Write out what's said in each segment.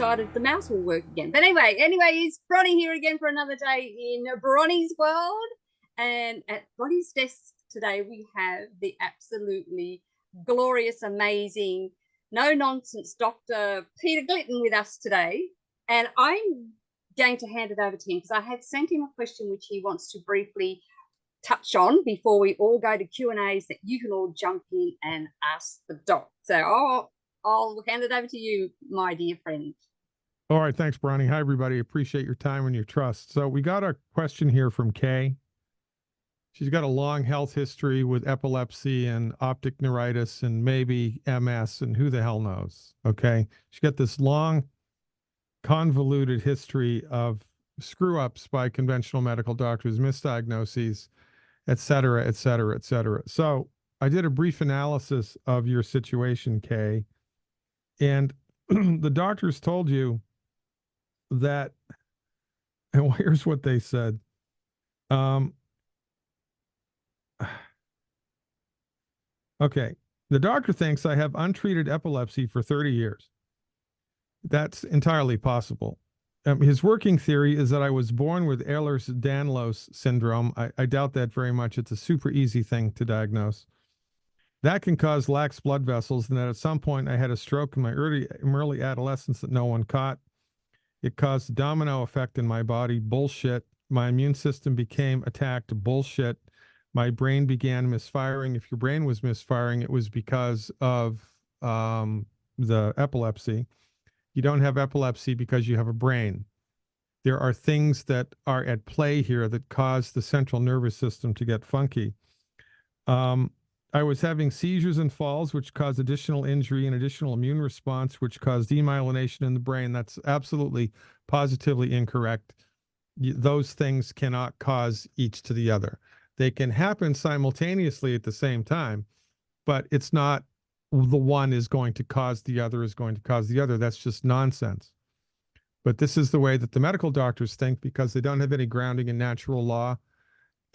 decided the mouse will work again. But anyway, it's Bronie here again for another day in Bronie's world. And at Bronie's desk today, we have the absolutely glorious, amazing, no-nonsense Dr. Peter Glidden with us today. And I'm going to hand it over to him because I have sent him a question which he wants to briefly touch on before we all go to Q&As that you can all jump in and ask the doc. So I'll hand it over to you, my dear friend. All right. Thanks, Bronie. Hi, everybody. Appreciate your time and your trust. So we got a question here from Kay. She's got a long health history with epilepsy and optic neuritis and maybe MS and who the hell knows. Okay. She's got this long, convoluted history of screw-ups by conventional medical doctors, misdiagnoses, et cetera, et cetera, et cetera. So I did a brief analysis of your situation, Kay, and the doctors told you that, and here's what they said. Okay, the doctor thinks I have untreated epilepsy for 30 years. That's entirely possible. His working theory is that I was born with Ehlers Danlos syndrome. I doubt that very much. It's a super easy thing to diagnose. That can cause lax blood vessels, and that at some point I had a stroke in my early adolescence that no one caught. It caused a domino effect in my body. Bullshit. My immune system became attacked. Bullshit. My brain began misfiring. If your brain was misfiring, it was because of the epilepsy. You don't have epilepsy because you have a brain. There are things that are at play here that cause the central nervous system to get funky. I was having seizures and falls, which cause additional injury and additional immune response, which cause demyelination in the brain. That's absolutely, positively incorrect. Those things cannot cause each to the other. They can happen simultaneously at the same time, but it's not the one is going to cause the other is going to cause the other. That's just nonsense. But this is the way that the medical doctors think because they don't have any grounding in natural law,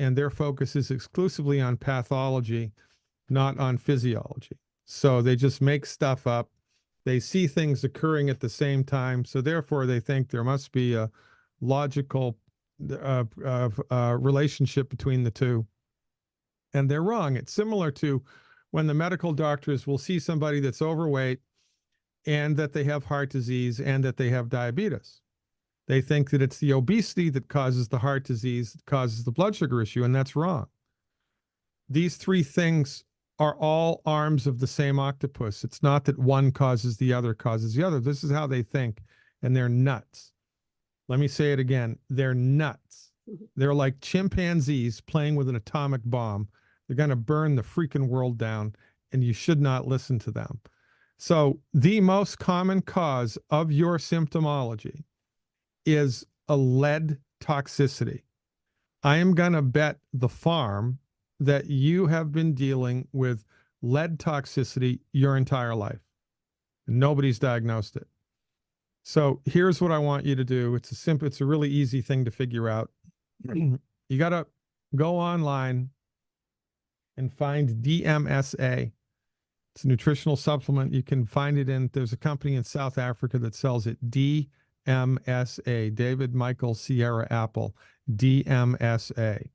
and their focus is exclusively on pathology, not on physiology. So they just make stuff up. They see things occurring at the same time, so therefore they think there must be a logical relationship between the two. And they're wrong. It's similar to when the medical doctors will see somebody that's overweight and that they have heart disease and that they have diabetes. They think that it's the obesity that causes the heart disease, that causes the blood sugar issue, and that's wrong. These three things are all arms of the same octopus. It's not that one causes the other causes the other. This is how they think, and they're nuts. Let me say it again. They're nuts. They're like chimpanzees playing with an atomic bomb. They're going to burn the freaking world down, and you should not listen to them. So the most common cause of your symptomology is a lead toxicity. I am going to bet the farm that you have been dealing with lead toxicity your entire life. Nobody's diagnosed it. So here's what I want you to do. It's a really easy thing to figure out. You got to go online and find DMSA. It's a nutritional supplement. You can find it there's a company in South Africa that sells it, DMSA, David Michael Sierra Apple, DMSA.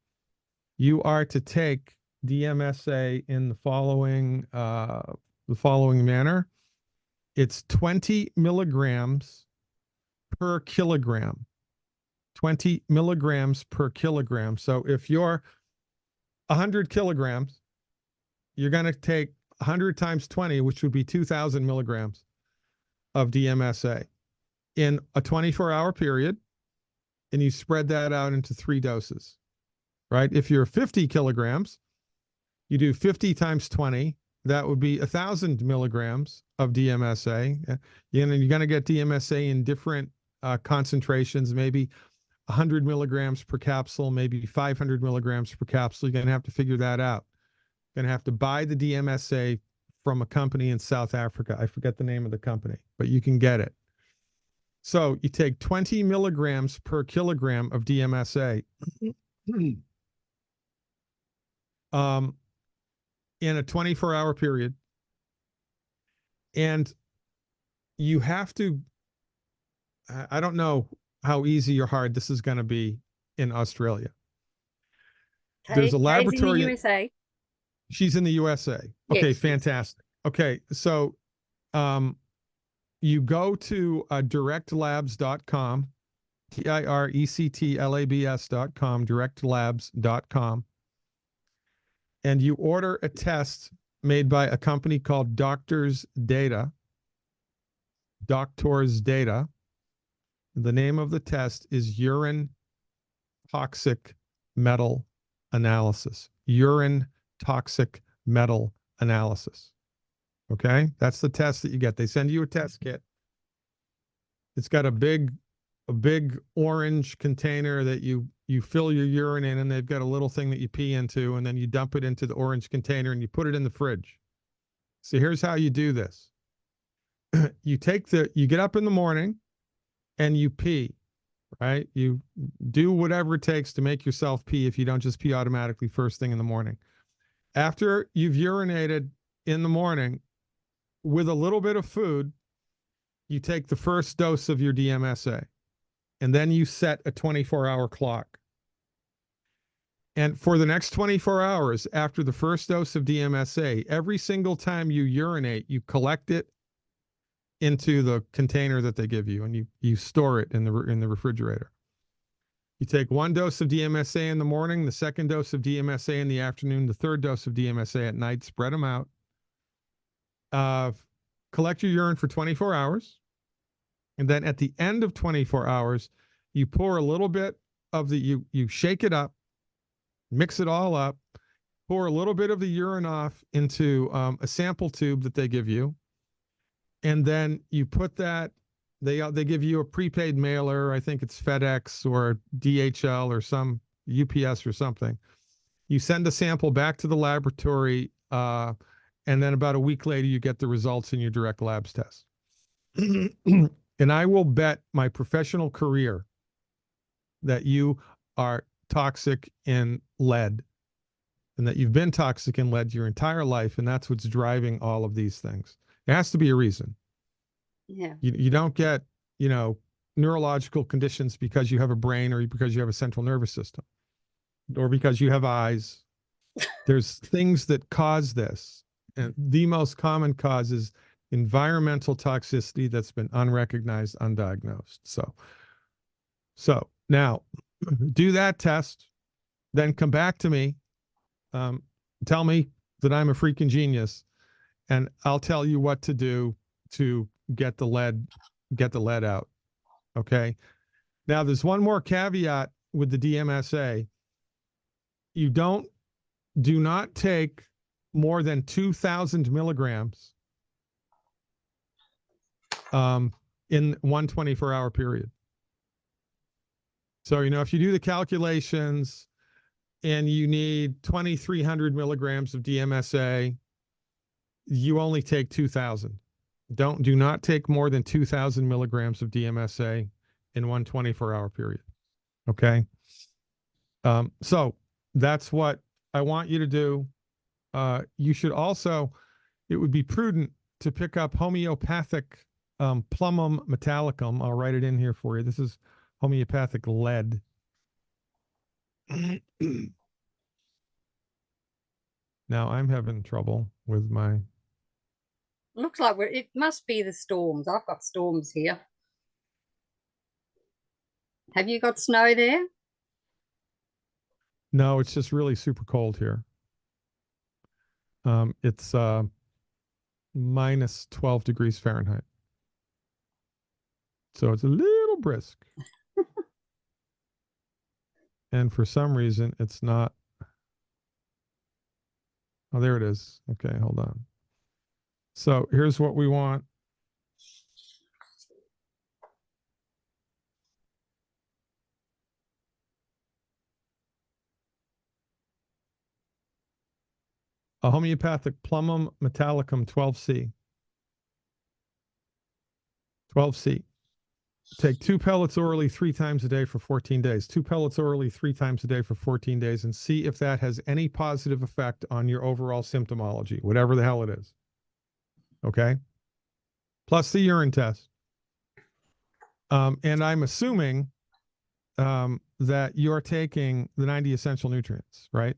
You are to take DMSA in the following manner. It's 20 milligrams per kilogram. 20 milligrams per kilogram. So if you're 100 kilograms, you're going to take 100 times 20, which would be 2,000 milligrams of DMSA in a 24-hour period, and you spread that out into 3 doses, right? If you're 50 kilograms, you do 50 times 20. That would be 1,000 milligrams of DMSA. You're going to get DMSA in different concentrations, maybe 100 milligrams per capsule, maybe 500 milligrams per capsule. You're going to have to figure that out. You're going to have to buy the DMSA from a company in South Africa. I forget the name of the company, but you can get it. So you take 20 milligrams per kilogram of DMSA in a 24-hour period. And you have to I don't know how easy or hard this is going to be in Australia. There's Okay, a Kane's in the laboratory. USA. She's in the USA. Yes, Okay, yes. fantastic. Okay, so you go to directlabs.com, directlabs.com, directlabs.com, and you order a test made by a company called Doctors Data. Doctors Data. The name of the test is urine toxic metal analysis. Urine toxic metal analysis. Okay, that's the test that you get. They send you a test kit. It's got a big orange container that you fill your urine in, and they've got a little thing that you pee into, and then you dump it into the orange container and you put it in the fridge. So here's how you do this. You get up in the morning and you pee, right? You do whatever it takes to make yourself pee if you don't just pee automatically first thing in the morning. After you've urinated in the morning with a little bit of food, you take the first dose of your DMSA, and then you set a 24-hour clock. And for the next 24 hours after the first dose of DMSA, every single time you urinate, you collect it into the container that they give you, and you store it in the refrigerator. You take one dose of DMSA in the morning, the second dose of DMSA in the afternoon, the third dose of DMSA at night, spread them out. Collect your urine for 24 hours. And then at the end of 24 hours, you pour a little bit of you shake it up, mix it all up, pour a little bit of the urine off into a sample tube that they give you. And then you put that, they give you a prepaid mailer. I think it's FedEx or DHL or some UPS or something. You send a sample back to the laboratory, and then about a week later, you get the results in your direct labs test. And I will bet my professional career that you are toxic in lead, and that you've been toxic in lead your entire life, and that's what's driving all of these things. There has to be a reason. Yeah. You don't get, neurological conditions because you have a brain or because you have a central nervous system or because you have eyes. There's things that cause this. And the most common cause is environmental toxicity that's been unrecognized, undiagnosed. So now do that test, then come back to me, tell me that I'm a freaking genius, and I'll tell you what to do to get the lead out. Okay. Now there's one more caveat with the DMSA. You do not take more than 2,000 milligrams in one 24-hour period. So, if you do the calculations and you need 2,300 milligrams of DMSA, you only take 2,000. Do not take more than 2,000 milligrams of DMSA in one 24-hour period. Okay. So that's what I want you to do. You should also, it would be prudent to pick up homeopathic plumum metallicum. I'll write it in here for you. This is homeopathic lead. Now I'm having trouble with my. Looks like it must be the storms. I've got storms here. Have you got snow there? No, it's just really super cold here. It's minus 12 degrees Fahrenheit. So it's a little brisk. And for some reason, it's not. Oh, there it is. Okay, hold on. So here's what we want. A homeopathic plumum metallicum 12C. 12C. Take 2 pellets orally 3 times a day for 14 days. 2 pellets orally 3 times a day for 14 days, and see if that has any positive effect on your overall symptomology, whatever the hell it is. Okay? Plus the urine test. And I'm assuming that you're taking the 90 essential nutrients, right?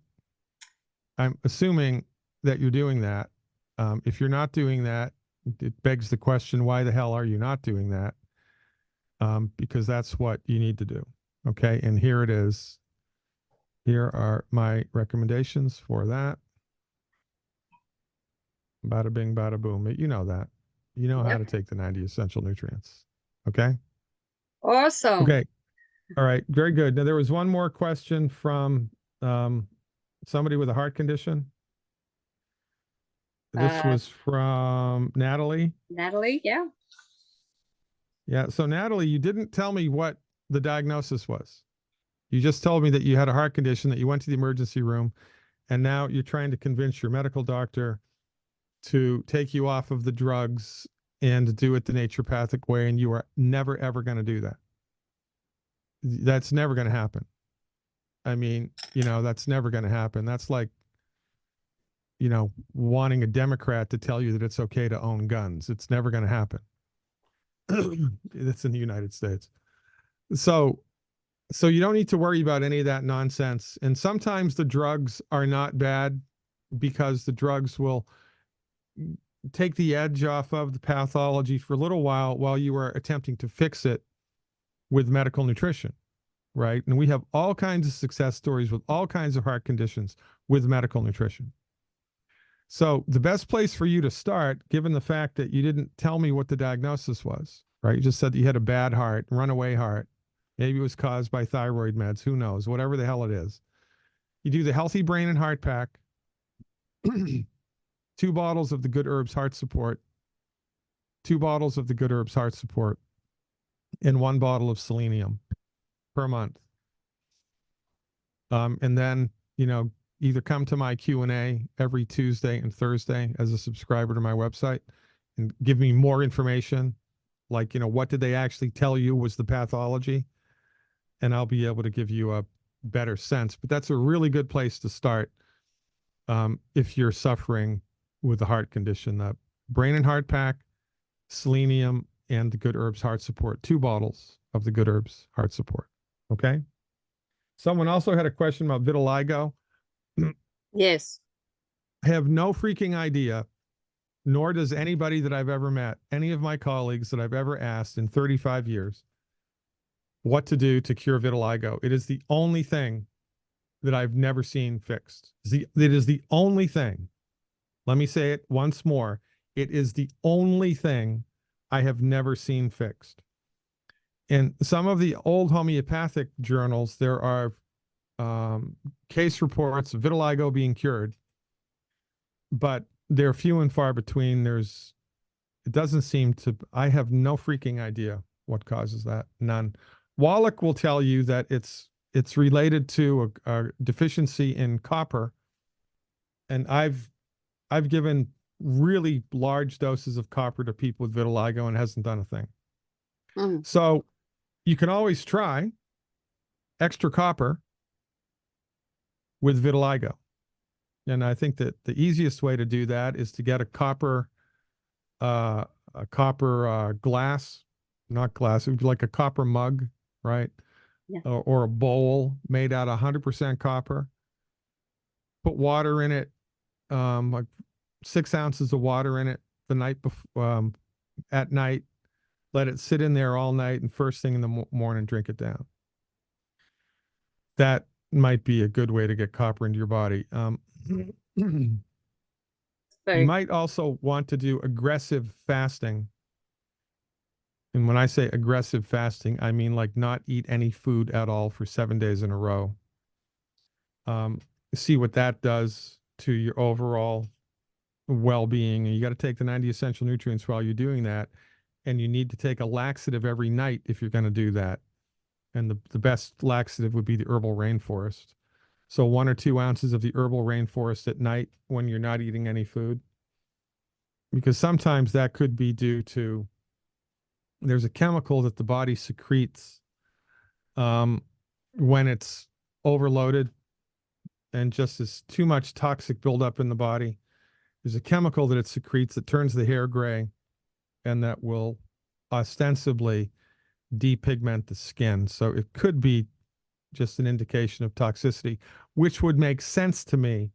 I'm assuming that you're doing that. If you're not doing that, it begs the question, why the hell are you not doing that? Because that's what you need to do. Okay. And here it is. Here are my recommendations for that. Bada bing, bada boom. You know that. You know how to take the 90 essential nutrients. Okay. Awesome. Okay. All right. Very good. Now, there was one more question from somebody with a heart condition. This was from Natalie. Natalie, yeah. Yeah. So, Natalie, you didn't tell me what the diagnosis was. You just told me that you had a heart condition, that you went to the emergency room, and now you're trying to convince your medical doctor to take you off of the drugs and do it the naturopathic way, and you are never, ever going to do that. That's never going to happen. I mean, that's never going to happen. That's like, wanting a Democrat to tell you that it's okay to own guns. It's never going to happen. It's in the United States. So you don't need to worry about any of that nonsense. And sometimes the drugs are not bad because the drugs will take the edge off of the pathology for a little while you are attempting to fix it with medical nutrition, right? And we have all kinds of success stories with all kinds of heart conditions with medical nutrition. So the best place for you to start, given the fact that you didn't tell me what the diagnosis was, right? You just said that you had a bad heart, runaway heart. Maybe it was caused by thyroid meds. Who knows? Whatever the hell it is. You do the Healthy Brain and Heart Pack, 2 bottles of the Good Herbs Heart Support, 2 bottles of the Good Herbs Heart Support, and 1 bottle of selenium per month. And then, either come to my Q&A every Tuesday and Thursday as a subscriber to my website and give me more information, like, what did they actually tell you was the pathology? And I'll be able to give you a better sense. But that's a really good place to start if you're suffering with a heart condition. The Brain and Heart Pack, selenium, and the Good Herbs Heart Support. 2 bottles of the Good Herbs Heart Support. Okay? Someone also had a question about vitiligo. Yes. I have no freaking idea, nor does anybody that I've ever met, any of my colleagues that I've ever asked in 35 years, what to do to cure vitiligo. It is the only thing that I've never seen fixed. It is the only thing. Let me say it once more. It is the only thing I have never seen fixed. In some of the old homeopathic journals, there are case reports of vitiligo being cured, but they're few and far between. It doesn't seem to, I have no freaking idea what causes that. None. Wallach will tell you that it's related to a deficiency in copper. And I've given really large doses of copper to people with vitiligo and it hasn't done a thing. Mm. So you can always try extra copper with vitiligo. And I think that the easiest way to do that is to get a copper glass, not glass, it would be like a copper mug, right? Yeah. Or a bowl made out of 100% copper. Put water in it, like 6 ounces of water in it the night before, at night. Let it sit in there all night, and first thing in the morning, drink it down. That might be a good way to get copper into your body. You might also want to do aggressive fasting. And when I say aggressive fasting, I mean like not eat any food at all for 7 days in a row. See what that does to your overall well-being. And you got to take the 90 essential nutrients while you're doing that. And you need to take a laxative every night if you're going to do that. And the best laxative would be the herbal rainforest. So 1 or 2 ounces of the herbal rainforest at night when you're not eating any food. Because sometimes that could be due to, there's a chemical that the body secretes when it's overloaded and just is too much toxic buildup in the body. There's a chemical that it secretes that turns the hair gray and that will ostensibly depigment the skin. So it could be just an indication of toxicity, which would make sense to me.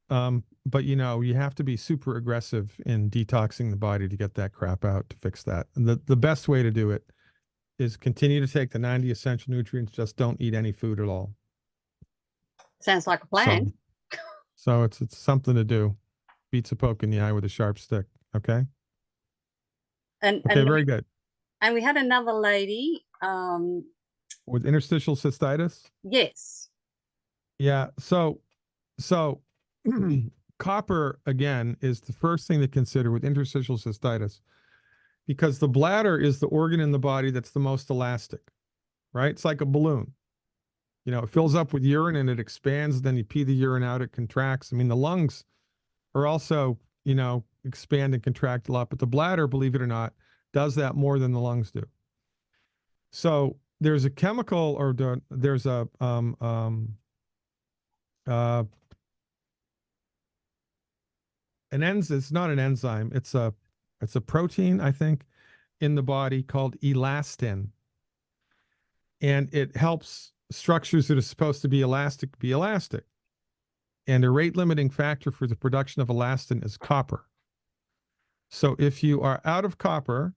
But you know, you have to be super aggressive in detoxing the body to get that crap out, to fix that. And the best way to do it is continue to take the 90 essential nutrients, just don't eat any food at all. Sounds like a plan. So it's something to do. Beats a poke in the eye with a sharp stick. Okay. And very good. And we had another lady with interstitial cystitis. Yes. Yeah. So copper again is the first thing to consider with interstitial cystitis, because the bladder is the organ in the body that's the most elastic, right? It's like a balloon. You know, it fills up with urine and it expands. Then you pee the urine out, it contracts. I mean, the lungs are also, you know, expand and contract a lot, but the bladder, believe it or not, does that more than the lungs do. So there's a chemical, or there's a an enzyme. It's not an enzyme. It's a protein, I think, in the body called elastin, and it helps structures that are supposed to be elastic be elastic. And a rate limiting factor for the production of elastin is copper. So if you are out of copper,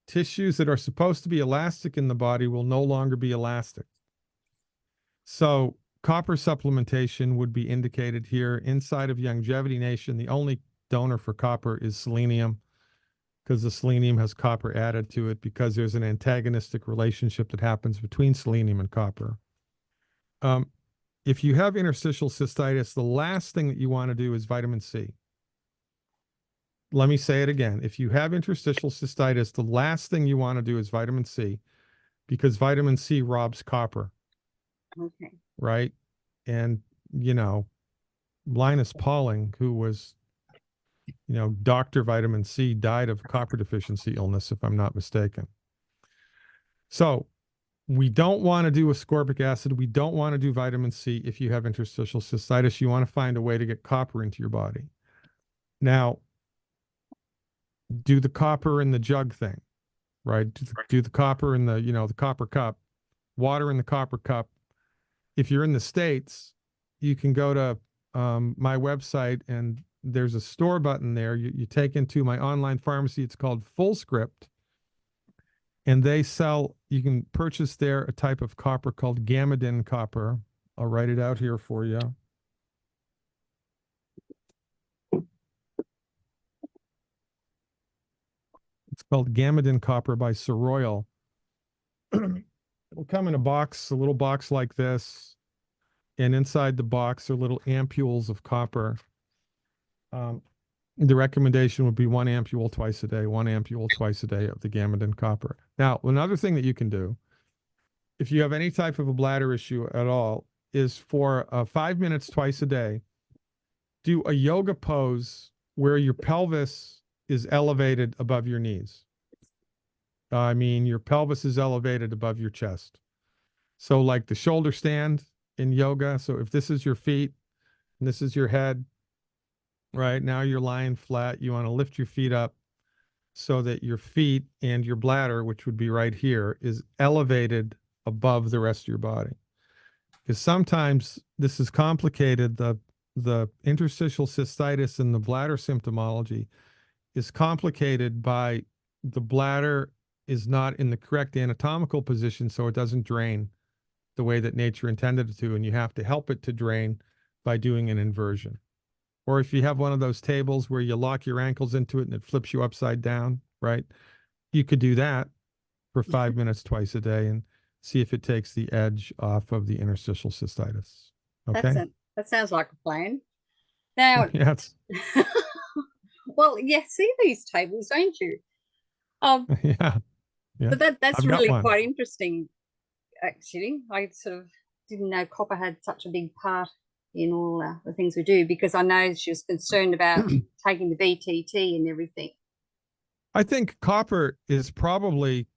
tissues that are supposed to be elastic in the body will no longer be elastic. So copper supplementation would be indicated here. Inside of Longevity Nation, the only donor for copper is selenium, because the selenium has copper added to it, because there's an antagonistic relationship that happens between selenium and copper. If you have interstitial cystitis, the last thing that you want to do is vitamin C. Let me say it again. If you have interstitial cystitis, the last thing you want to do is vitamin C, because vitamin C robs copper. Okay. Right? And, you know, Linus Pauling, who was, you know, Dr. Vitamin C, died of copper deficiency illness, if I'm not mistaken. So we don't want to do ascorbic acid. We don't want to do vitamin C if you have interstitial cystitis. You want to find a way to get copper into your body. Now, do the copper in the jug thing, right? Do the copper in the, you know, the copper cup, water in the copper cup. If you're in the States, you can go to my website, and there's a store button there. You take into my online pharmacy. It's called Fullscript. And they sell, you can purchase there a type of copper called Gammadin copper. I'll write it out here for you. It's called Gammadin copper by Soroil. It'll come in a box, a little box like this. And inside the box are little ampules of copper. The recommendation would be 1 ampule twice a day, 1 ampule twice a day of the Gammadin copper. Now, another thing that you can do, if you have any type of a bladder issue at all, is for 5 minutes twice a day, do a yoga pose where your pelvis is elevated above your knees. I mean, your pelvis is elevated above your chest. So like the shoulder stand in yoga. So if this is your feet and this is your head, right? Now you're lying flat. You want to lift your feet up so that your feet and your bladder, which would be right here, is elevated above the rest of your body. Because sometimes this is complicated. The interstitial cystitis and the bladder symptomology is complicated by the bladder is not in the correct anatomical position, so it doesn't drain the way that nature intended it to, and you have to help it to drain by doing an inversion. Or if you have one of those tables where you lock your ankles into it and it flips you upside down, right? You could do that for 5 minutes twice a day and see if it takes the edge off of the interstitial cystitis. Okay? That sounds like a plan. Now, yes. Well, yeah, see these tables, don't you? Yeah. But that's really quite interesting, actually. I sort of didn't know copper had such a big part in all the things we do, because I know she was concerned about taking the BTT and everything. I think copper is probably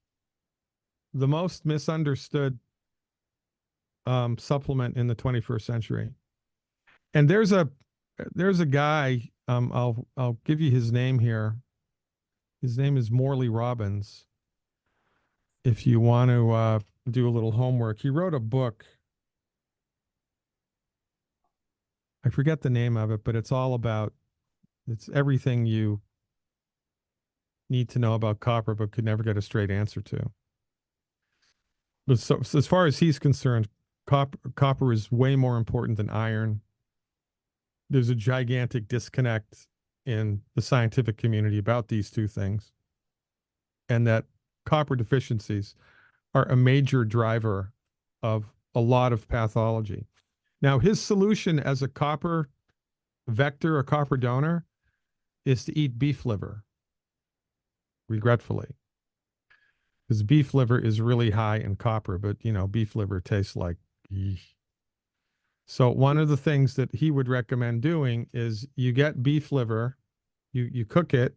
the most misunderstood supplement in the 21st century. And there's a guy, I'll give you his name here. His name is Morley Robbins. if you want to do a little homework. He wrote a book. I forget the name of it, but it's all about, it's everything you need to know about copper, but could never get a straight answer to. But so as far as he's concerned, copper is way more important than iron. There's a gigantic disconnect in the scientific community about these two things, and that copper deficiencies are a major driver of a lot of pathology. Now, his solution as a copper vector, a copper donor, is to eat beef liver, regretfully. Because beef liver is really high in copper, but, you know, beef liver tastes like, eesh. So one of the things that he would recommend doing is you get beef liver, you cook it.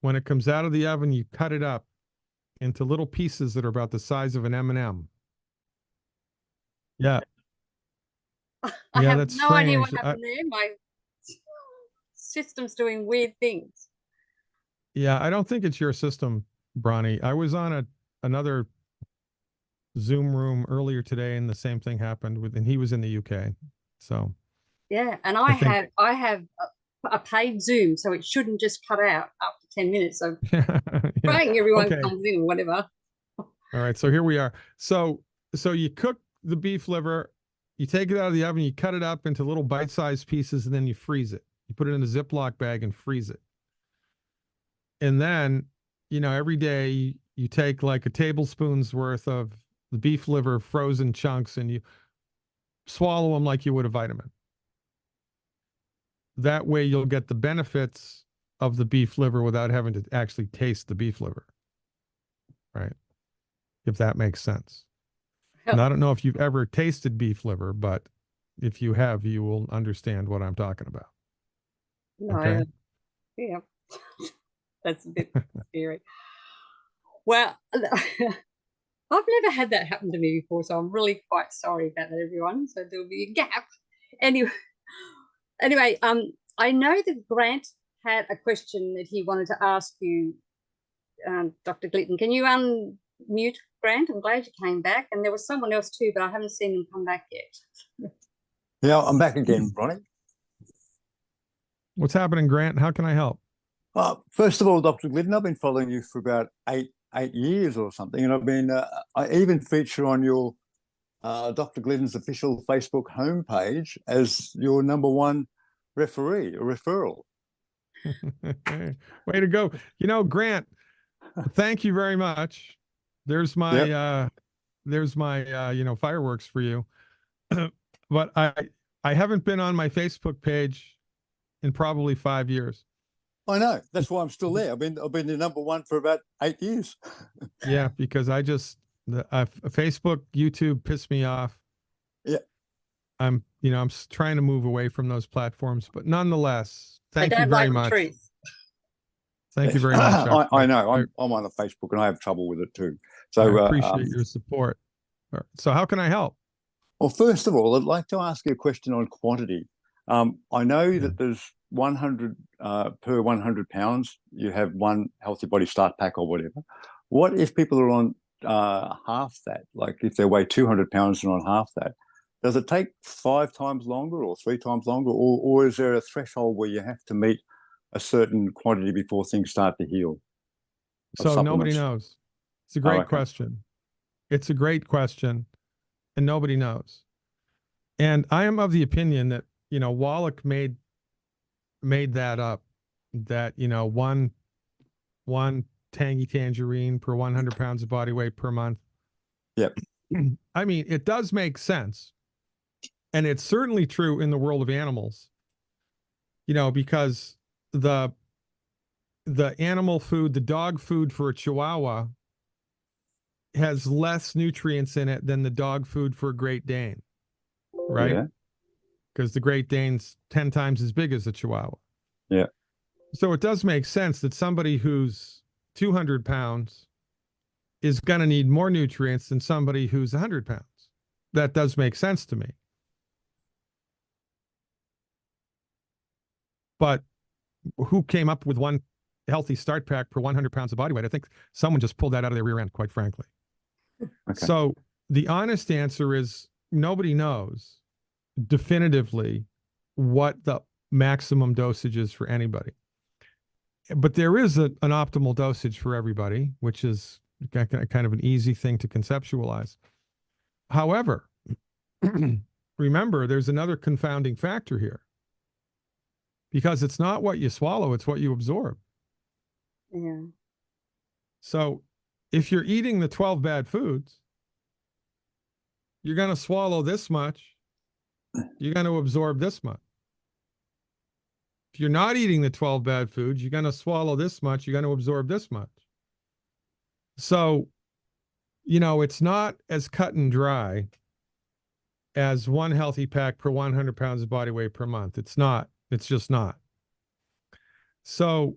When it comes out of the oven, you cut it up into little pieces that are about the size of an M&M. Yeah. I Yeah, have that's no idea what strange. happened there. My system's doing weird things. Yeah, I don't think it's your system, Bronie. I was on another Zoom room earlier today, and the same thing happened and he was in the UK. So yeah, and I think I have a paid Zoom, so it shouldn't just cut out after 10 minutes. So yeah. praying everyone Okay. comes in or whatever. All right. So here we are. So you cook the beef liver, you take it out of the oven, you cut it up into little bite-sized pieces, and then you freeze it. You put it in a Ziploc bag and freeze it. And then, you know, every day you take like a tablespoon's worth of the beef liver frozen chunks and you swallow them like you would a vitamin. That way you'll get the benefits of the beef liver without having to actually taste the beef liver. Right? If that makes sense. And I don't know if you've ever tasted beef liver, but if you have, you will understand what I'm talking about. No, Okay. yeah, that's a bit scary. Well, I've never had that happen to me before, so I'm really quite sorry about that, everyone. So there'll be a gap. Anyway, I know that Grant had a question that he wanted to ask you, Dr. Glidden. Can you unmute Grant? I'm glad you came back. And there was someone else too, but I haven't seen him come back yet. Yeah, I'm back again, Bronie. What's happening, Grant? How can I help? First of all, Dr. Glidden, I've been following you for about eight years or something, and I've been I even feature on your Dr. Glidden's official Facebook homepage as your #1 referee or referral. Way to go. You know, Grant, thank you very much. There's my you know, fireworks for you. But I haven't been on my Facebook page in probably 5 years. I know. That's why I'm still there. I've been the #1 for about 8 years. Yeah, because I just Facebook, YouTube pissed me off. Yeah. I'm trying to move away from those platforms, but nonetheless, thank you very much. Thank you very much. I know. I'm on the Facebook and I have trouble with it too. So I appreciate your support. So how can I help? Well, first of all, I'd like to ask you a question on quantity. I know that there's 100 per 100 pounds, you have one Healthy Body Start Pack or whatever. What if people are on half that? Like if they weigh 200 pounds and on half that, does it take 5 times longer or 3 times longer? Or is there a threshold where you have to meet a certain quantity before things start to heal? So nobody knows. It's a great question. It's a great question, and nobody knows. And I am of the opinion that, you know, Wallach made that up, that, you know, one tangy tangerine per 100 pounds of body weight per month. Yep. I mean, it does make sense. And it's certainly true in the world of animals, you know, because the animal food, the dog food for a Chihuahua has less nutrients in it than the dog food for a Great Dane, right? Yeah. Because the Great Dane's 10 times as big as the Chihuahua. Yeah. So it does make sense that somebody who's 200 pounds is going to need more nutrients than somebody who's 100 pounds. That does make sense to me. But who came up with one healthy start pack per 100 pounds of body weight. I think someone just pulled that out of their rear end, quite frankly. Okay. So the honest answer is nobody knows definitively what the maximum dosage is for anybody. But there is an optimal dosage for everybody, which is kind of an easy thing to conceptualize. However, remember, there's another confounding factor here. Because it's not what you swallow, it's what you absorb. Yeah. So if you're eating the 12 bad foods, you're going to swallow this much, you're going to absorb this much. If you're not eating the 12 bad foods, you're going to swallow this much, you're going to absorb this much. So, you know, it's not as cut and dry as one healthy pack per 100 pounds of body weight per month. It's not. It's just not. So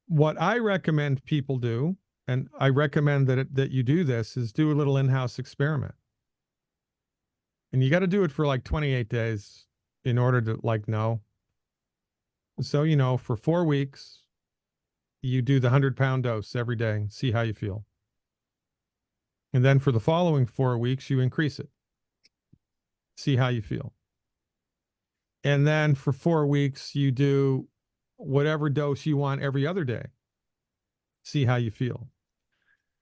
what I recommend people do, and I recommend that you do this, is do a little in-house experiment. And you got to do it for like 28 days in order to like know. So, you know, for 4 weeks, you do the 100-pound dose every day, see how you feel. And then for the following 4 weeks, you increase it. See how you feel. And then for 4 weeks, you do whatever dose you want every other day. See how you feel.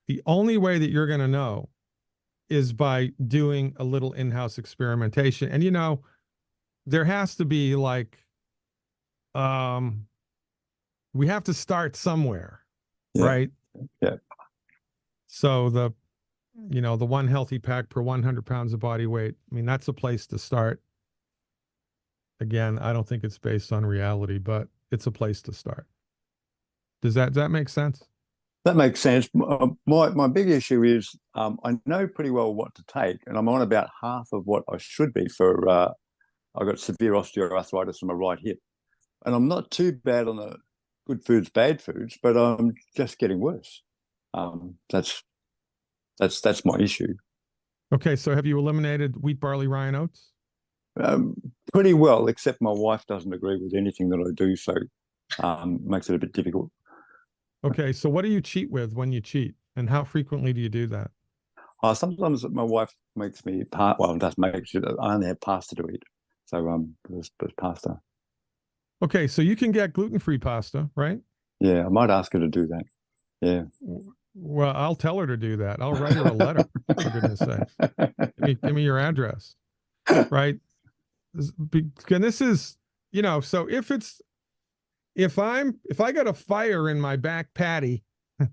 The only way that you're going to know is by doing a little in-house experimentation. And, you know, there has to be like, we have to start somewhere, right? Yeah. So the, you know, the one healthy pack per 100 pounds of body weight, I mean, that's a place to start. Again, I don't think it's based on reality, but it's a place to start. Does that make sense? That makes sense. My big issue is I know pretty well what to take, and I'm on about half of what I should be for. I've got severe osteoarthritis in my right hip, and I'm not too bad on the good foods, bad foods, but I'm just getting worse. That's my issue. Okay, so have you eliminated wheat, barley, rye, and oats? Pretty well, except my wife doesn't agree with anything that I do, so makes it a bit difficult. Okay, so what do you cheat with when you cheat, and how frequently do you do that? Sometimes my wife makes me doesn't make sure that I only have pasta to eat, so there's pasta. Okay, so you can get gluten-free pasta, right? Yeah, I might ask her to do that. Yeah. Well, I'll tell her to do that. I'll write her a letter, for goodness sake. Give me your address, right? And this is, you know, so if I got a fire in my back patty,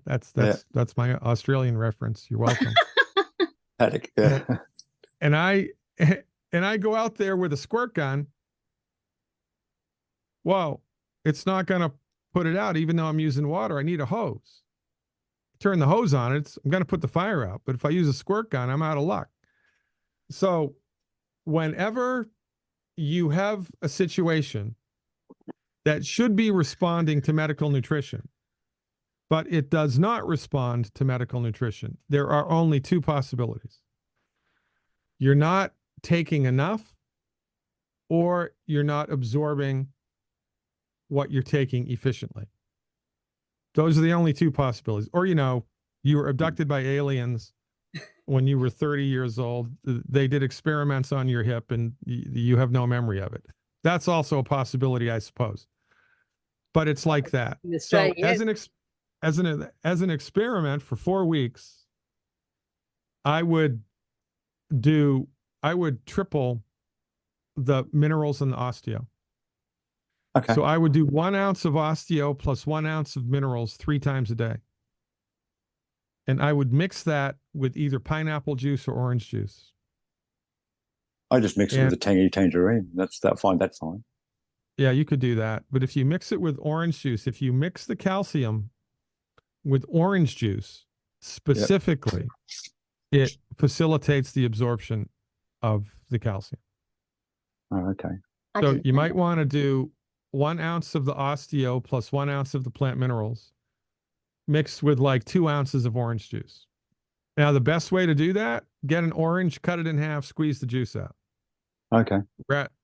that's my Australian reference. You're welcome. Paddock, yeah. And I go out there with a squirt gun. Well, it's not going to put it out, even though I'm using water. I need a hose. Turn the hose on, I'm going to put the fire out. But if I use a squirt gun, I'm out of luck. So whenever you have a situation that should be responding to medical nutrition, but it does not respond to medical nutrition, there are only two possibilities. You're not taking enough, or you're not absorbing what you're taking efficiently. Those are the only two possibilities. Or, you know, you were abducted by aliens when you were 30 years old. They did experiments on your hip and you have no memory of it. That's also a possibility, I suppose. But it's like that. So as an experiment for 4 weeks, I would triple the minerals in the osteo. Okay. So I would do 1 ounce of osteo plus 1 ounce of minerals 3 times a day. And I would mix that with either pineapple juice or orange juice. I just mix it with a tangy tangerine. Find that fine. Yeah, you could do that. But if you mix it with orange juice, if you mix the calcium with orange juice specifically, it facilitates the absorption of the calcium. Oh, okay. So you might want to do 1 ounce of the osteo plus 1 ounce of the plant minerals mixed with like 2 ounces of orange juice. Now, the best way to do that, get an orange, cut it in half, squeeze the juice out. Okay.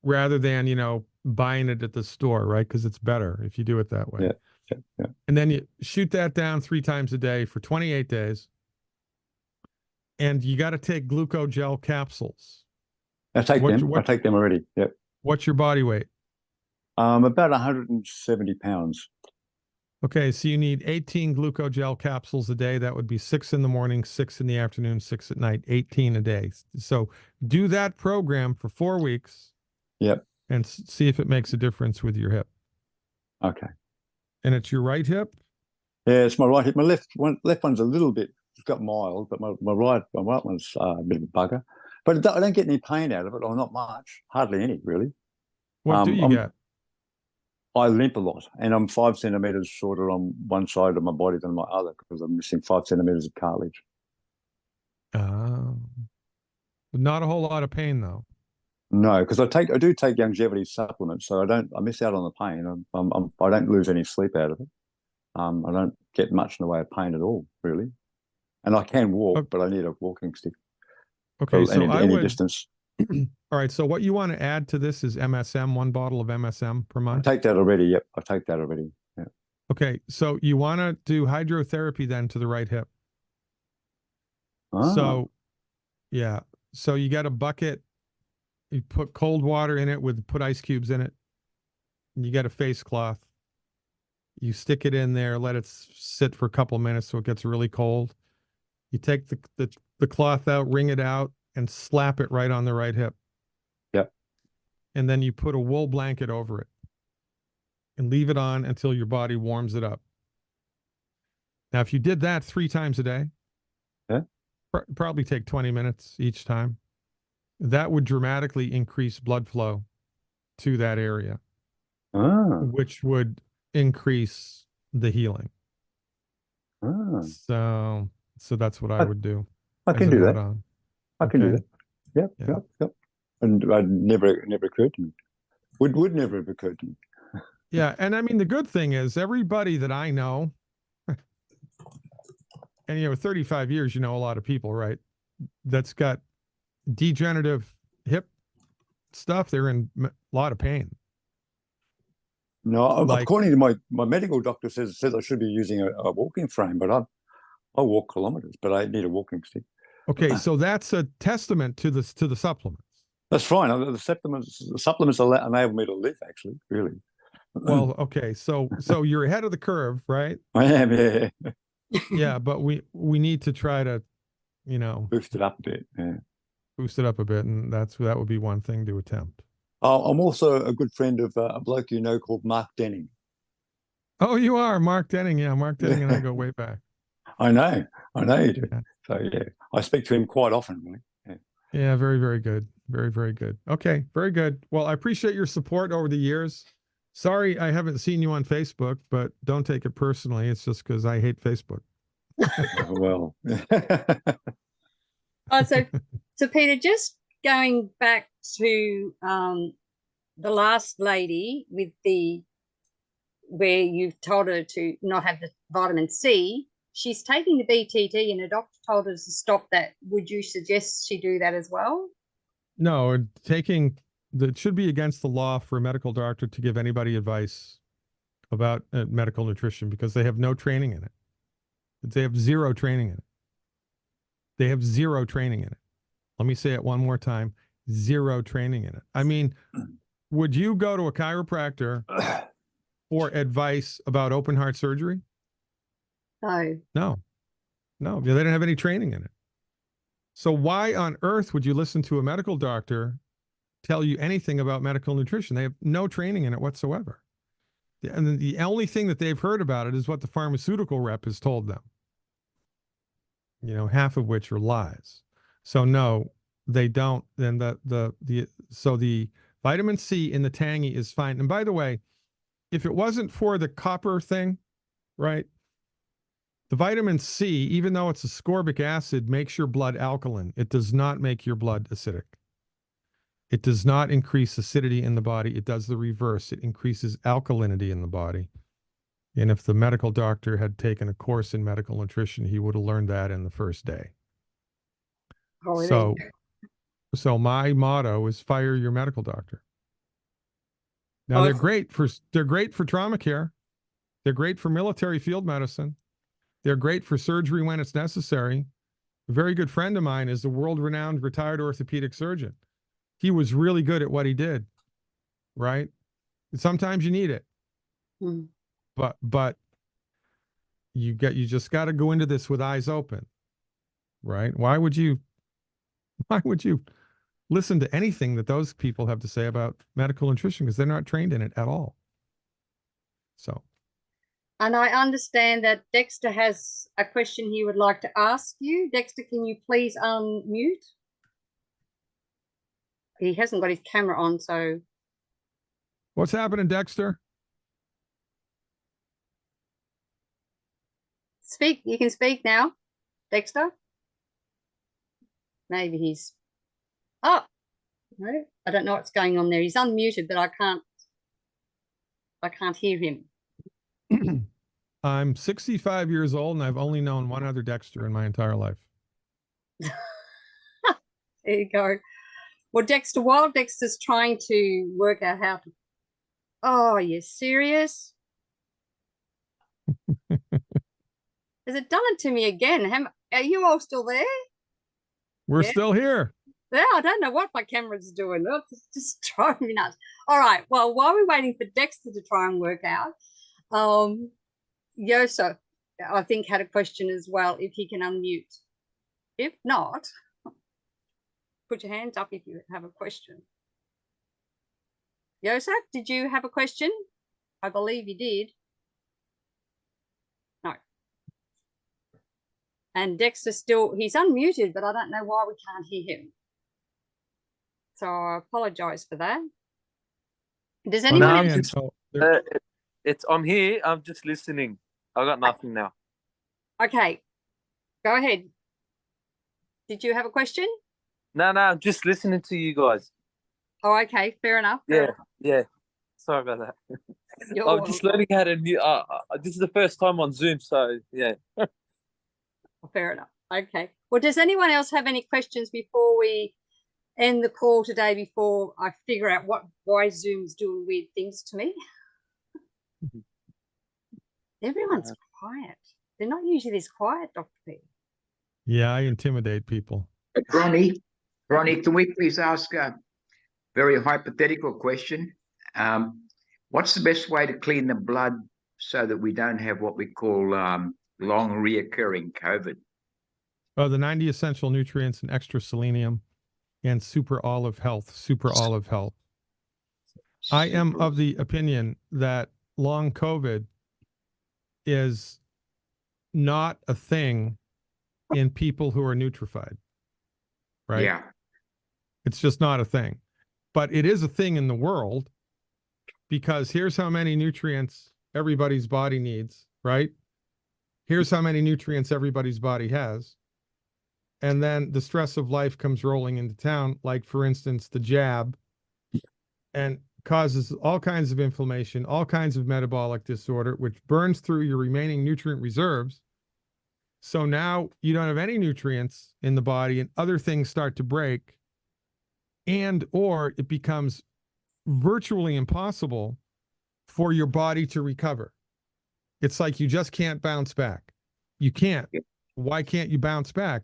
Rather than, you know, buying it at the store, right? Because it's better if you do it that way. Yeah. yeah. And then you shoot that down 3 times a day for 28 days. And you got to take glucogel capsules. I take them. I take them already. Yep. What's your body weight? About 170 pounds. Okay, so you need 18 glucogel capsules a day. That would be 6 in the morning, 6 in the afternoon, 6 at night, 18 a day. So do that program for 4 weeks. Yep. And see if it makes a difference with your hip. Okay. And it's your right hip? Yeah, it's my right hip. My left one's a little bit, it's got mild, but my right one's a bit of a bugger. But I don't get any pain out of it, or not much, hardly any, really. What do you get? I limp a lot, and I'm 5 centimeters shorter on one side of my body than my other because I'm missing 5 centimeters of cartilage. Not a whole lot of pain, though. No, because I do take longevity supplements, so I miss out on the pain. I don't lose any sleep out of it. I don't get much in the way of pain at all, really. And I can walk, but I need a walking stick. Okay, so any distance. All right, so what you want to add to this is MSM, 1 bottle of MSM per month? I take that already, yep. I take that already, yeah. Okay, so you want to do hydrotherapy then to the right hip. Ah. So, yeah. So you got a bucket, you put cold water in it put ice cubes in it. You got a face cloth. You stick it in there, let it sit for a couple of minutes so it gets really cold. You take the cloth out, wring it out, and slap it right on the right hip. Yep. And then you put a wool blanket over it and leave it on until your body warms it up. Now, if you did that 3 times a day, yeah, probably take 20 minutes each time. That would dramatically increase blood flow to that area, which would increase the healing. So that's what I would do. I can do that. I can do that. Yep. And it never occurred to me. Would never have occurred to me. Yeah, and I mean the good thing is everybody that I know, and 35 years, a lot of people, right? That's got degenerative hip stuff. They're in a lot of pain. No, according to my medical doctor says I should be using a walking frame, but I walk kilometers, but I need a walking stick. Okay, so that's a testament to the supplements. That's fine. The supplements enable me to live, actually, really. Well, okay, so you're ahead of the curve, right? I am, yeah. Yeah, but we need to try to, boost it up a bit. Yeah. Boost it up a bit, and that would be one thing to attempt. I'm also a good friend of a bloke called Mark Denning. Oh, you are Mark Denning, yeah. Mark Denning and I go way back. I know you do. Yeah. So yeah, I speak to him quite often. Really. Yeah, very, very good. Very, very good. Okay, very good. Well, I appreciate your support over the years. Sorry I haven't seen you on Facebook, but don't take it personally. It's just because I hate Facebook. Well. So Peter, just going back to the last lady with where you've told her to not have the vitamin C, she's taking the BTT and her doctor told her to stop that. Would you suggest she do that as well? No, it should be against the law for a medical doctor to give anybody advice about medical nutrition because they have no training in it. They have zero training in it. They have zero training in it. Let me say it one more time. Zero training in it. I mean, would you go to a chiropractor for advice about open heart surgery? No. They don't have any training in it. So why on earth would you listen to a medical doctor tell you anything about medical nutrition? They have no training in it whatsoever. And the only thing that they've heard about it is what the pharmaceutical rep has told them. Half of which are lies. So no, they don't. Then so the vitamin C in the Tangy is fine. And by the way, if it wasn't for the copper thing, right? The vitamin C, even though it's ascorbic acid, makes your blood alkaline. It does not make your blood acidic. It does not increase acidity in the body. It does the reverse. It increases alkalinity in the body. And if the medical doctor had taken a course in medical nutrition, he would have learned that in the first day. So my motto is fire your medical doctor. Now they're great for trauma care. They're great for military field medicine. They're great for surgery when it's necessary. A very good friend of mine is a world-renowned retired orthopedic surgeon. He was really good at what he did, right? Sometimes you need it, but you just got to go into this with eyes open, right? Why would you listen to anything that those people have to say about medical nutrition, because they're not trained in it at all? So. And I understand that Dexter has a question he would like to ask you. Dexter, can you please unmute? He hasn't got his camera on, so. What's happening, Dexter? Speak. You can speak now, Dexter. Maybe he's. Oh, no, I don't know what's going on there. He's unmuted, but I can't hear him. I'm 65 years old, and I've only known one other Dexter in my entire life. There you go. Well, Dexter, while Dexter's trying to work out how to. Oh, you're serious? Has it done it to me again? Are you all still there? We're still here. Yeah, I don't know what my camera's doing. It's just driving me nuts. All right. Well, while we're waiting for Dexter to try and work out, Yosa, I think, had a question as well, if he can unmute. If not, put your hands up if you have a question. Yosa, did you have a question? I believe you did. No. And Dexter he's unmuted, but I don't know why we can't hear him. So I apologize for that. Does anyone else? I'm here. I'm just listening. I got nothing now. Okay, go ahead. Did you have a question? No, I'm just listening to you guys. Oh, okay, fair enough. Yeah. Sorry about that. I'm just learning how to new. This is the first time on Zoom, so yeah. Fair enough. Okay. Well, does anyone else have any questions before we end the call today? Before I figure out why Zoom's doing weird things to me. Everyone's quiet. They're not usually this quiet, Dr. P. Yeah, I intimidate people. Bronie, can we please ask a very hypothetical question? What's the best way to clean the blood so that we don't have what we call long reoccurring COVID? Oh, the 90 essential nutrients and extra selenium and super olive health. I am of the opinion that long COVID is not a thing in people who are nutrified, right? Yeah. It's just not a thing. But it is a thing in the world, because here's how many nutrients everybody's body needs, right? Here's how many nutrients everybody's body has. And then the stress of life comes rolling into town, like, for instance, the jab, and causes all kinds of inflammation, all kinds of metabolic disorder, which burns through your remaining nutrient reserves. So now you don't have any nutrients in the body, and other things start to break, or it becomes virtually impossible for your body to recover. It's like you just can't bounce back. You can't. Why can't you bounce back?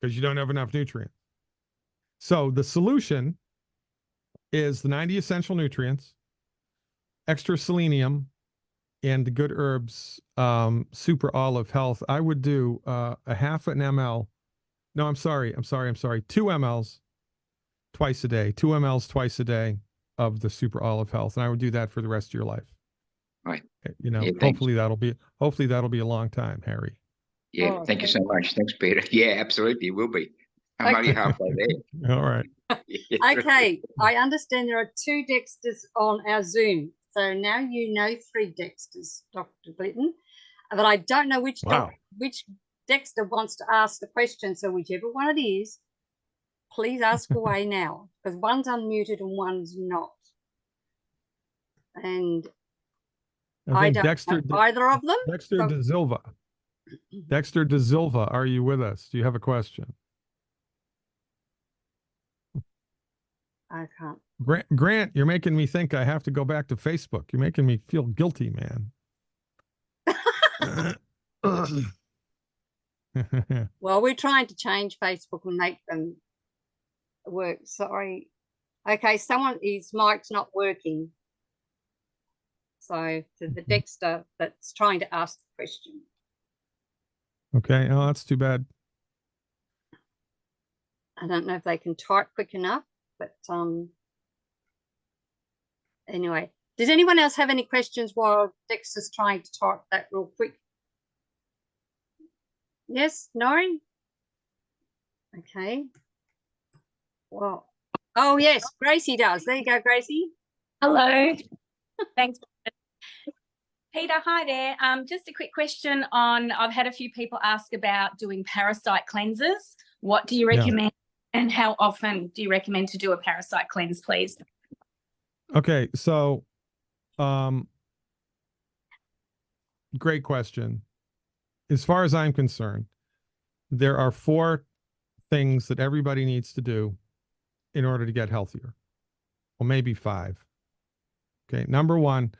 Because you don't have enough nutrients. So the solution is the 90 essential nutrients, extra selenium, and the good herbs, super olive health. I would do a half an ml. No, I'm sorry. 2 mLs twice a day, 2 mLs twice a day of the super olive health. And I would do that for the rest of your life. Right. You know, Yeah, hopefully that'll be a long time, Harry. Yeah, thank you so much. Thanks, Peter. Yeah, absolutely, it will be. I'm only halfway there. All right. Okay, I understand there are 2 Dexters on our Zoom. So now you know 3 Dexters, Dr. Glidden. But I don't know which Dexter wants to ask the question. So whichever one it is, please ask away now, because one's unmuted and one's not. And I don't know either of them. Dexter De Silva. Dexter De Silva, are you with us? Do you have a question? I can't. Grant, you're making me think I have to go back to Facebook. You're making me feel guilty, man. Well, we're trying to change Facebook and make them work. Sorry. Okay, his mic's not working. So to the Dexter that's trying to ask the question. Okay, oh, that's too bad. I don't know if they can type quick enough, but anyway. Does anyone else have any questions while Dexter's trying to type that real quick? Yes, Nori? Okay. Well, oh yes, Gracie does. There you go, Gracie. Hello. Thanks. Peter, hi there. Just a quick question on, I've had a few people ask about doing parasite cleanses. What do you recommend and how often do you recommend to do a parasite cleanse, please? Okay, so great question. As far as I'm concerned, there are 4 things that everybody needs to do in order to get healthier. Well, maybe 5. Okay, number 1,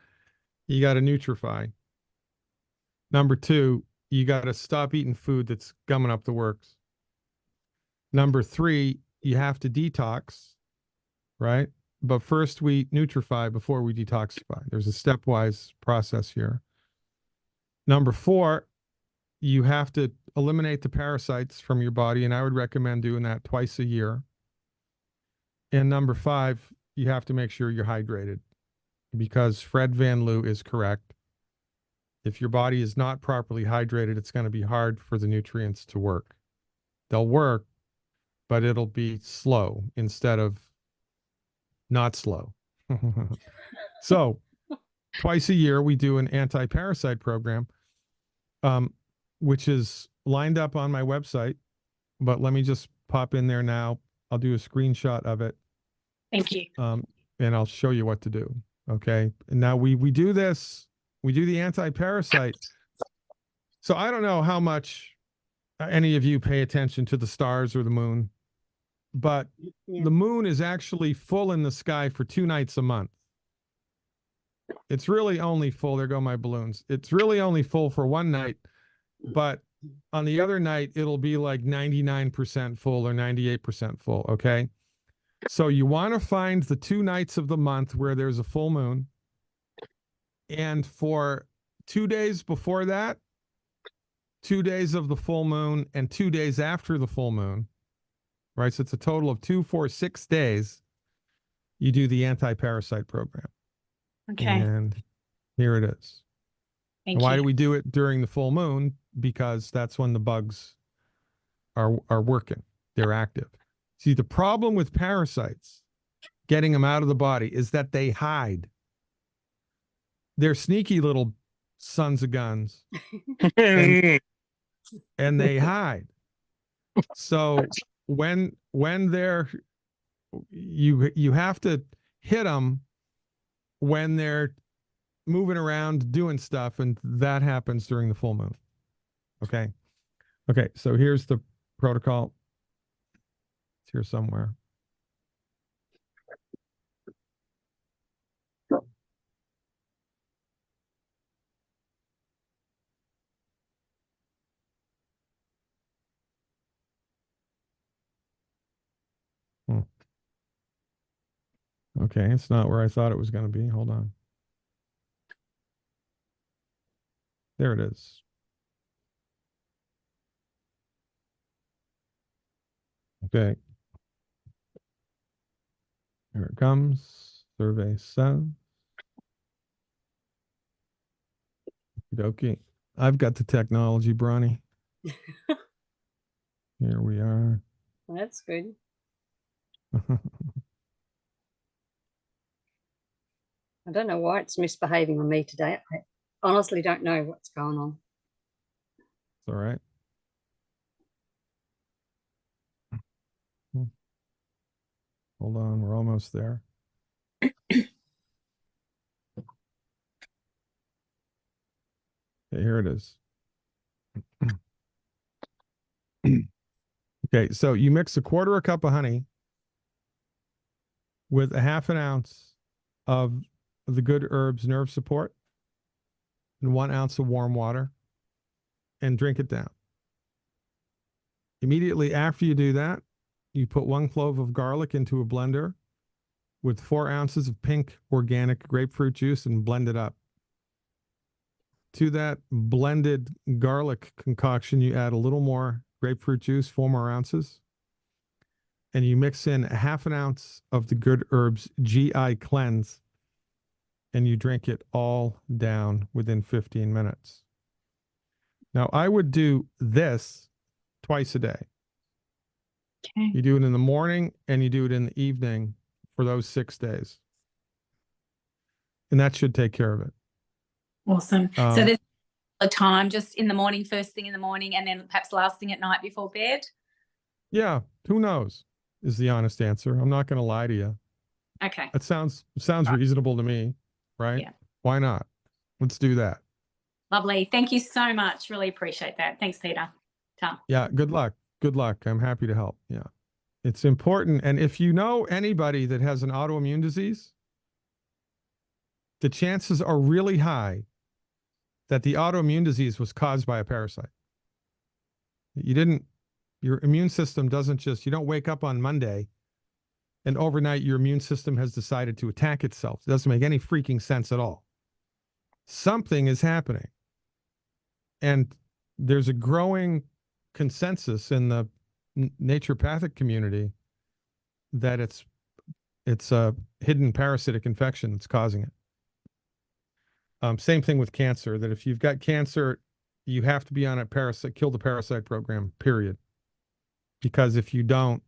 you got to nutrify. Number 2, you got to stop eating food that's gumming up the works. Number 3, you have to detox, right? But first we nutrify before we detoxify. There's a stepwise process here. Number 4, you have to eliminate the parasites from your body, and I would recommend doing that twice a year. And number 5, you have to make sure you're hydrated, because Fred Van Loo is correct. If your body is not properly hydrated, it's going to be hard for the nutrients to work. They'll work, but it'll be slow instead of not slow. So twice a year, we do an anti-parasite program, which is lined up on my website, but let me just pop in there now. I'll do a screenshot of it. Thank you. And I'll show you what to do. Okay. And now we do this, we do the anti-parasite. So I don't know how much any of you pay attention to the stars or the moon, but the moon is actually full in the sky for 2 nights a month. It's really only full. There go my balloons. It's really only full for 1 night, but on the other night, it'll be like 99% full or 98% full. Okay. So you want to find the 2 nights of the month where there's a full moon. And for 2 days before that, 2 days of the full moon and 2 days after the full moon, right? So it's a total of 2, 4, 6 days. You do the anti-parasite program. Okay. And here it is. Thank Why you. do we do it during the full moon? Because that's when the bugs are working. They're active. See, the problem with parasites, getting them out of the body, is that they hide. They're sneaky little sons of guns. and they hide. So when they're, you have to hit them when they're moving around doing stuff, and that happens during the full moon. Okay. Okay. So here's the protocol. It's here somewhere. Okay, it's not where I thought it was going to be. Hold on. There it is. Okay. Here it comes. Survey 7. Okay. I've got the technology, Bronie. Here we are. That's good. I don't know why it's misbehaving on me today. I honestly don't know what's going on. It's all right. Hold on, we're almost there. Okay, here it is. Okay, so you mix a 1/4 cup of honey with a half an ounce of the good herbs nerve support and 1 ounce of warm water, and drink it down. Immediately after you do that, you put 1 clove of garlic into a blender with 4 ounces of pink organic grapefruit juice and blend it up. To that blended garlic concoction, you add a little more grapefruit juice, 4 more ounces, and you mix in a half an ounce of the good herbs GI cleanse, and you drink it all down within 15 minutes. Now, I would do this twice a day. Okay. You do it in the morning and you do it in the evening for those 6 days. And that should take care of it. Awesome. So there's a time just in the morning, first thing in the morning, and then perhaps last thing at night before bed? Yeah, who knows is the honest answer. I'm not going to lie to you. Okay. It sounds reasonable to me, right? Yeah. Why not? Let's do that. Lovely. Thank you so much. Really appreciate that. Thanks, Peter. Ta. Yeah, good luck. Good luck. I'm happy to help. Yeah. It's important. And if you know anybody that has an autoimmune disease, the chances are really high that the autoimmune disease was caused by a parasite. Your immune system you don't wake up on Monday and overnight your immune system has decided to attack itself. It doesn't make any freaking sense at all. Something is happening. And there's a growing consensus in the naturopathic community that it's a hidden parasitic infection that's causing it. Same thing with cancer, that if you've got cancer, you have to be on a kill the parasite program, period. Because if you don't,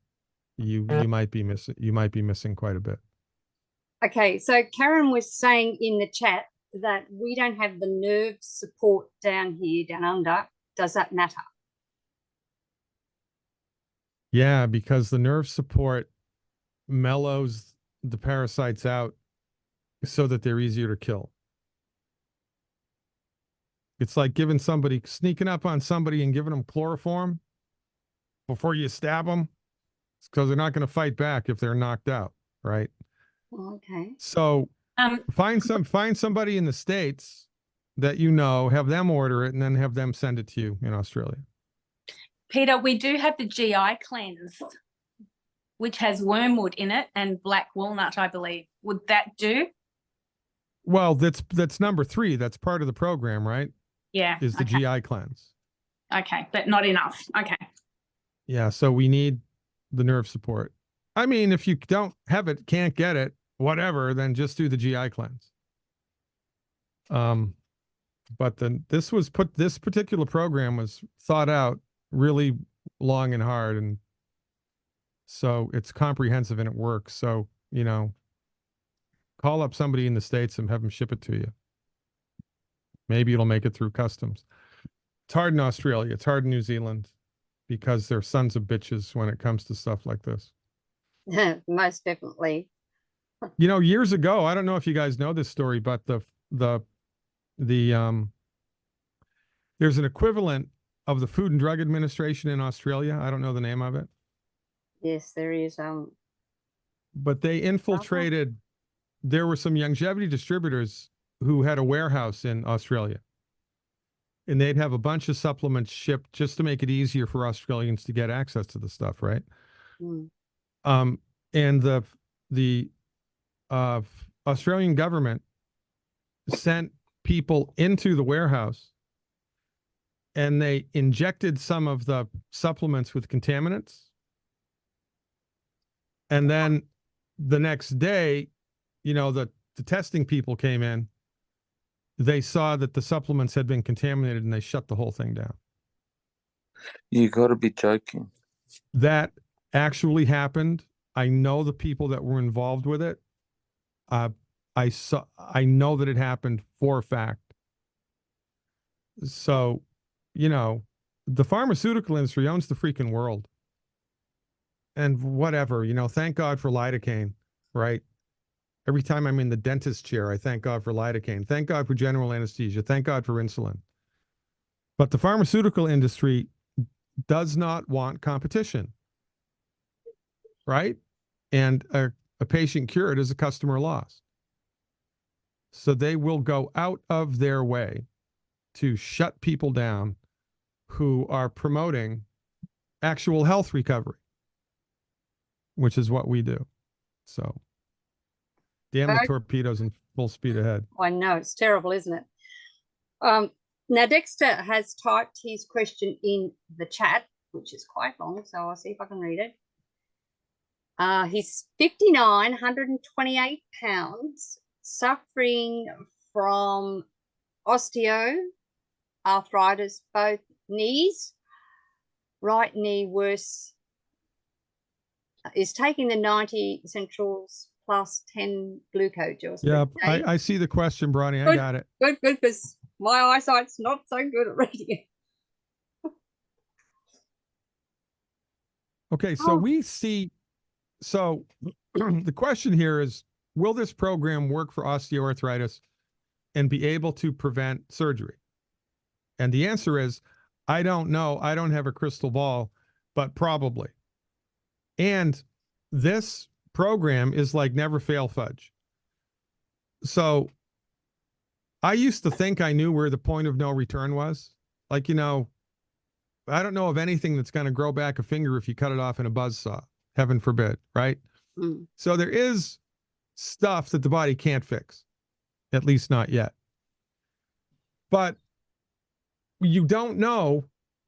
you might be missing quite a bit. Okay, so Karen was saying in the chat that we don't have the nerve support down here, down under. Does that matter? Yeah, because the nerve support mellows the parasites out so that they're easier to kill. It's like sneaking up on somebody and giving them chloroform before you stab them. It's because they're not going to fight back if they're knocked out, right? Okay. So find somebody in the States that you know, have them order it, and then have them send it to you in Australia. Peter, we do have the GI cleanse, which has wormwood in it and black walnut, I believe. Would that do? Well, that's number 3. That's part of the program, right? Yeah. Is the GI cleanse. Okay, but not enough. Okay. Yeah, so we need the nerve support. I mean, if you don't have it, can't get it, whatever, then just do the GI cleanse. But this particular program was thought out really long and hard, and so it's comprehensive and it works. So, call up somebody in the States and have them ship it to you. Maybe it'll make it through customs. It's hard in Australia. It's hard in New Zealand because they're sons of bitches when it comes to stuff like this. Most definitely. Years ago, I don't know if you guys know this story, but there's an equivalent of the Food and Drug Administration in Australia. I don't know the name of it. Yes, there is. But they infiltrated. There were some longevity distributors who had a warehouse in Australia, and they'd have a bunch of supplements shipped just to make it easier for Australians to get access to the stuff, right? Mm. And the Australian government sent people into the warehouse, and they injected some of the supplements with contaminants. And then the next day, the testing people came in. They saw that the supplements had been contaminated, and they shut the whole thing down. You got to be joking. That actually happened. I know the people that were involved with it. I know that it happened for a fact. So, the pharmaceutical industry owns the freaking world. And whatever, thank God for lidocaine, right? Every time I'm in the dentist chair, I thank God for lidocaine. Thank God for general anesthesia. Thank God for insulin. But the pharmaceutical industry does not want competition, right? And a a patient cured is a customer lost. So they will go out of their way to shut people down who are promoting actual health recovery, which is what we do. So damn the torpedoes and full speed ahead. I know, it's terrible, isn't it? Now, Dexter has typed his question in the chat, which is quite long, so I'll see if I can read it. He's 59, 128 pounds, suffering from osteoarthritis, both knees. Right knee worse. Is taking the 90 essentials plus 10 glucose. Yeah, I see the question, Bronie. I got it. Good, because my eyesight's not so good at reading it. Okay, so we see, so the question here is, will this program work for osteoarthritis and be able to prevent surgery? And the answer is, I don't know. I don't have a crystal ball, but probably. And this program is like never fail fudge. So I used to think I knew where the point of no return was. Like, you know, I don't know of anything that's going to grow back a finger if you cut it off in a buzzsaw, heaven forbid, right? Mm. So there is stuff that the body can't fix, at least not yet. But you don't know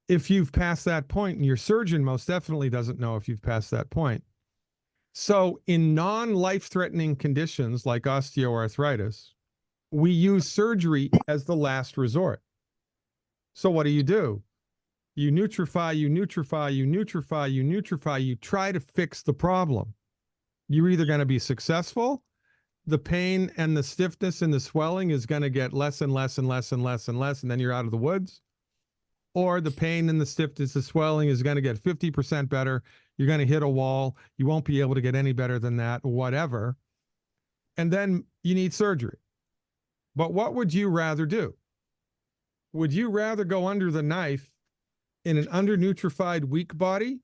if you've passed that point, and your surgeon most definitely doesn't know if you've passed that point. So in non-life-threatening conditions like osteoarthritis, we use surgery as the last resort. So what do? You nutrify, you try to fix the problem. You're either going to be successful, the pain and the stiffness and the swelling is going to get less and less and less and less and less, and then you're out of the woods. Or the pain and the stiffness, the swelling is going to get 50% better. You're going to hit a wall. You won't be able to get any better than that, whatever. And then you need surgery. But what would you rather do? Would you rather go under the knife in an under-nutrified weak body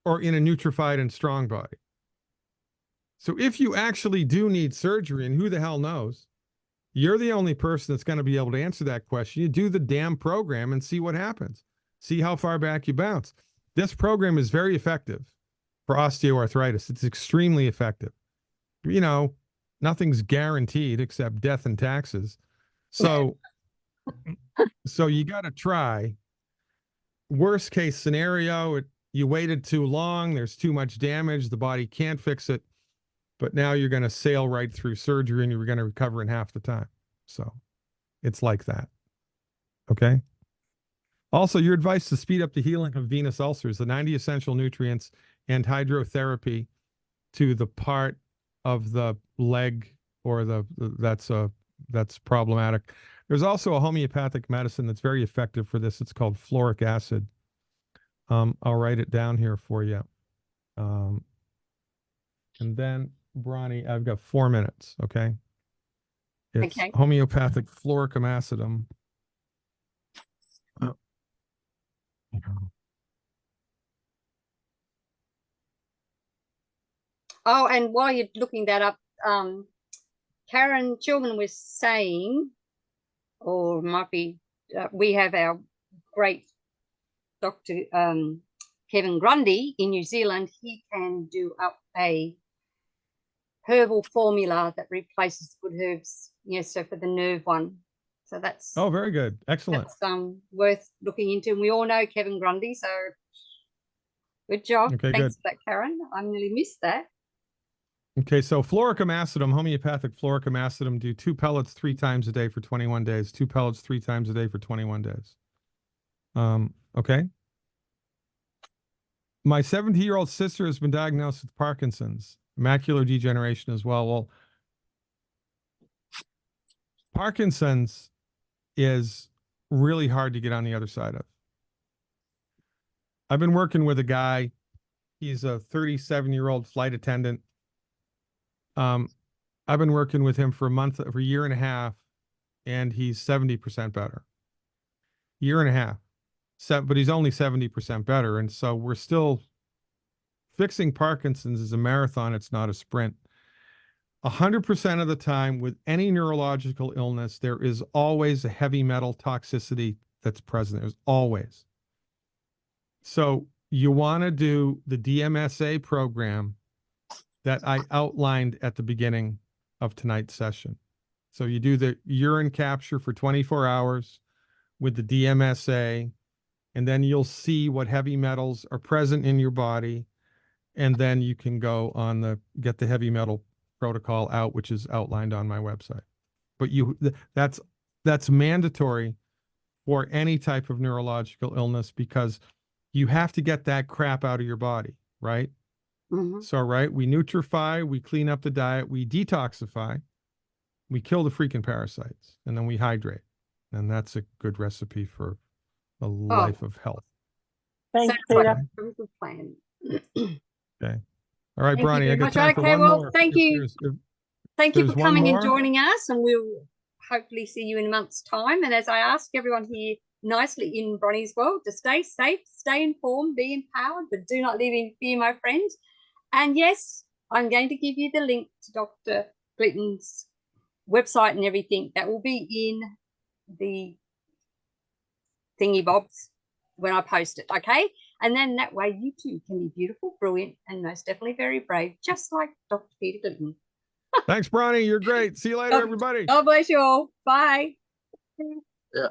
or in a nutrified and strong body? So if you actually do need surgery, and who the hell knows, you're the only person that's going to be able to answer that question. You do the damn program and see what happens. See how far back you bounce. This program is very effective for osteoarthritis. It's extremely effective. You know, nothing's guaranteed except death and taxes. So, so you got to try. Worst case scenario, you waited too long. There's too much damage. The body can't fix it. But now you're going to sail right through surgery and you're going to recover in half the time. So it's like that. Okay. Also, your advice to speed up the healing of venous ulcers, the 90 essential nutrients and hydrotherapy to the part of the leg or that's problematic. There's also a homeopathic medicine that's very effective for this. It's called fluoric acid. I'll write it down here for you. And then, Bronie, I've got 4 minutes, okay? It's homeopathic fluoricum acidum. Oh, and while you're looking that up, Karen Chilman was saying, or might be, we have our great Dr. Kevin Grundy in New Zealand. He can do up a herbal formula that replaces good herbs. Yes, so for the nerve one. So that's very good. Excellent. That's worth looking into. And we all know Kevin Grundy, so good job. Okay, thanks for that, Karen. I nearly missed that. Okay, so fluoricum acidum, homeopathic fluoricum acidum, do 2 pellets 3 times a day for 21 days, 2 pellets 3 times a day for 21 days. Okay. My 70-year-old sister has been diagnosed with Parkinson's, macular degeneration as well. Well, Parkinson's is really hard to get on the other side of. I've been working with a guy. He's a 37-year-old flight attendant. I've been working with him for a year and a half, and he's 70% better. Year and a half. But he's only 70% better. And so we're still fixing Parkinson's is a marathon. It's not a sprint. 100% of the time with any neurological illness, there is always a heavy metal toxicity that's present. There's always. So you want to do the DMSA program that I outlined at the beginning of tonight's session. So you do the urine capture for 24 hours with the DMSA, and then you'll see what heavy metals are present in your body. And then you can go on the get the heavy metal protocol out, which is outlined on my website. But that's mandatory for any type of neurological illness, because you have to get that crap out of your body, right? Mm-hmm. So, right, we nutrify, we clean up the diet, we detoxify, we kill the freaking parasites, and then we hydrate. And that's a good recipe for a life of health. Thanks, Peter. Good plan. Okay. All right, Thank Bronie, you I got very time much. for one more. Thank you. Thank you for there's one coming and more. joining us, and we'll hopefully see you in a month's time. And as I ask everyone here nicely in Bronie's world, to stay safe, stay informed, be empowered, but do not live in fear, my friends. And yes, I'm going to give you the link to Dr. Glidden's website and everything. That will be in the thingy bobs when I post it, okay? And then that way you too can be beautiful, brilliant, and most definitely very brave, just like Dr. Peter Glidden. Thanks, Bronie. You're great. See you later, everybody. God bless you all. Bye. Yeah.